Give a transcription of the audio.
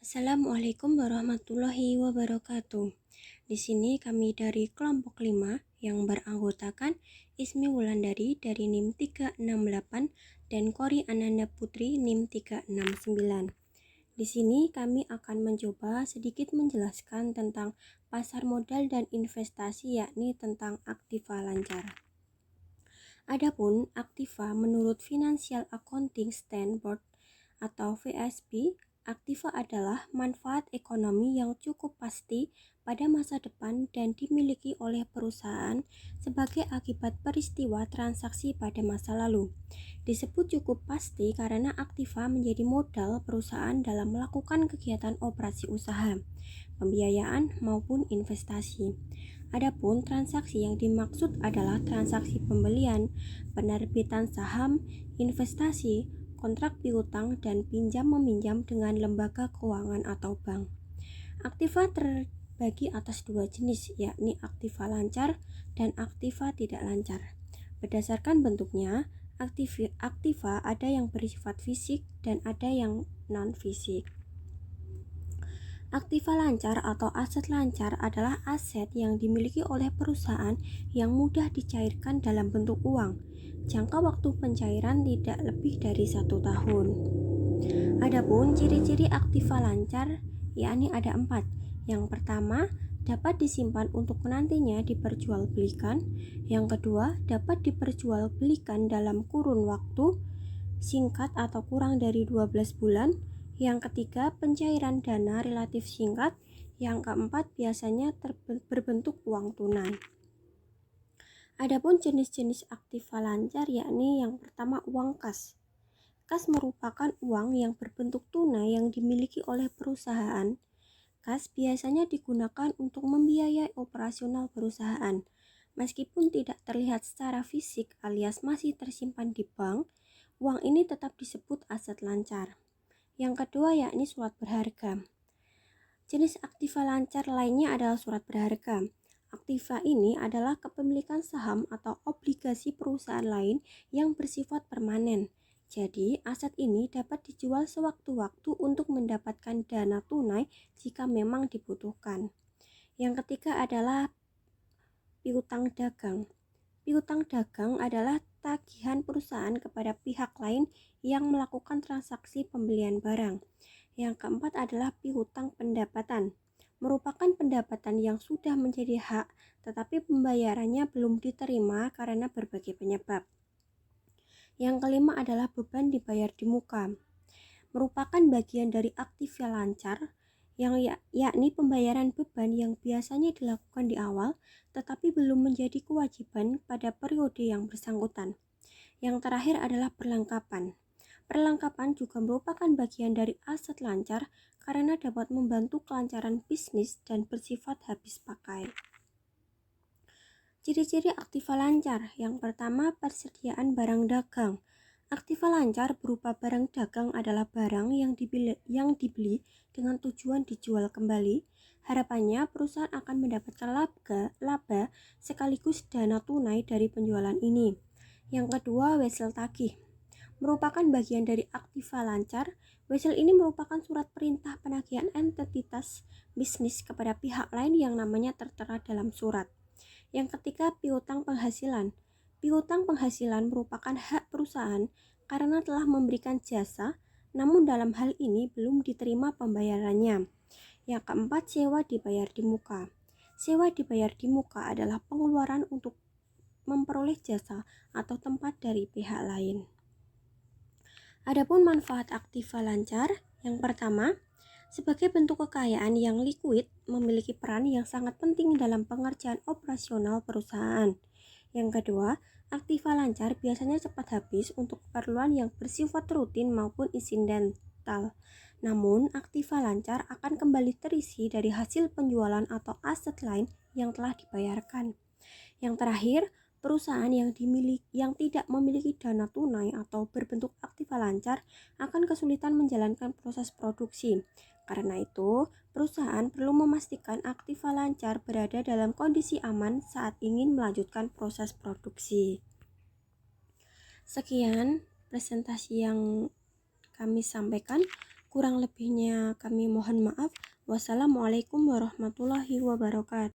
Assalamualaikum warahmatullahi wabarakatuh. Di sini kami dari kelompok 5 yang beranggotakan Ismi Wulandari dari NIM 368 dan Kori Ananda Putri NIM 369. Di sini kami akan mencoba sedikit menjelaskan tentang pasar modal dan investasi, yakni tentang aktiva lancar. Adapun aktiva menurut Financial Accounting Standard atau FASB, aktiva adalah manfaat ekonomi yang cukup pasti pada masa depan dan dimiliki oleh perusahaan sebagai akibat peristiwa transaksi pada masa lalu. Disebut cukup pasti karena aktiva menjadi modal perusahaan dalam melakukan kegiatan operasi usaha, pembiayaan maupun investasi. Adapun transaksi yang dimaksud adalah transaksi pembelian, penerbitan saham, investasi, kontrak piutang, dan pinjam-meminjam dengan lembaga keuangan atau bank. Aktiva terbagi atas dua jenis, yakni aktiva lancar dan aktiva tidak lancar. Berdasarkan bentuknya, aktiva ada yang bersifat fisik dan ada yang non-fisik. Aktiva lancar atau aset lancar adalah aset yang dimiliki oleh perusahaan yang mudah dicairkan dalam bentuk uang. Jangka waktu pencairan tidak lebih dari 1 tahun. Adapun ciri-ciri aktiva lancar yakni ada 4. Yang pertama, dapat disimpan untuk nantinya diperjualbelikan. Yang kedua, dapat diperjualbelikan dalam kurun waktu singkat atau kurang dari 12 bulan. Yang ketiga, pencairan dana relatif singkat. Yang keempat, biasanya berbentuk uang tunai. Adapun jenis-jenis aktiva lancar yakni yang pertama uang kas. Kas merupakan uang yang berbentuk tunai yang dimiliki oleh perusahaan. Kas biasanya digunakan untuk membiayai operasional perusahaan. Meskipun tidak terlihat secara fisik alias masih tersimpan di bank, uang ini tetap disebut aset lancar. Yang kedua yakni surat berharga. Jenis aktiva lancar lainnya adalah surat berharga. Aktiva ini adalah kepemilikan saham atau obligasi perusahaan lain yang bersifat permanen. Jadi, aset ini dapat dijual sewaktu-waktu untuk mendapatkan dana tunai jika memang dibutuhkan. Yang ketiga adalah piutang dagang. Piutang dagang adalah tagihan perusahaan kepada pihak lain yang melakukan transaksi pembelian barang. Yang keempat adalah piutang pendapatan. Merupakan pendapatan yang sudah menjadi hak, tetapi pembayarannya belum diterima karena berbagai penyebab. Yang kelima adalah beban dibayar di muka. Merupakan bagian dari aktiva lancar, yakni pembayaran beban yang biasanya dilakukan di awal tetapi belum menjadi kewajiban pada periode yang bersangkutan. Yang terakhir adalah perlengkapan. Perlengkapan juga merupakan bagian dari aset lancar karena dapat membantu kelancaran bisnis dan bersifat habis pakai. Ciri-ciri aktiva lancar. Yang pertama, persediaan barang dagang. Aktiva lancar berupa barang dagang adalah barang yang dibeli dengan tujuan dijual kembali. Harapannya perusahaan akan mendapatkan laba sekaligus dana tunai dari penjualan ini. Yang kedua, wesel tagih. Merupakan bagian dari aktiva lancar. Wesel ini merupakan surat perintah penagihan entitas bisnis kepada pihak lain yang namanya tertera dalam surat. Yang ketiga, piutang penghasilan. Piutang penghasilan merupakan hak perusahaan karena telah memberikan jasa, namun dalam hal ini belum diterima pembayarannya. Yang keempat, sewa dibayar di muka. Sewa dibayar di muka adalah pengeluaran untuk memperoleh jasa atau tempat dari pihak lain. Adapun manfaat aktiva lancar, yang pertama, sebagai bentuk kekayaan yang likuid, memiliki peran yang sangat penting dalam pengerjaan operasional perusahaan. Yang kedua, aktiva lancar biasanya cepat habis untuk keperluan yang bersifat rutin maupun insidental. Namun, aktiva lancar akan kembali terisi dari hasil penjualan atau aset lain yang telah dibayarkan. Yang terakhir, perusahaan yang tidak memiliki dana tunai atau berbentuk aktiva lancar akan kesulitan menjalankan proses produksi. Karena itu, perusahaan perlu memastikan aktiva lancar berada dalam kondisi aman saat ingin melanjutkan proses produksi. Sekian presentasi yang kami sampaikan. Kurang lebihnya kami mohon maaf. Wassalamualaikum warahmatullahi wabarakatuh.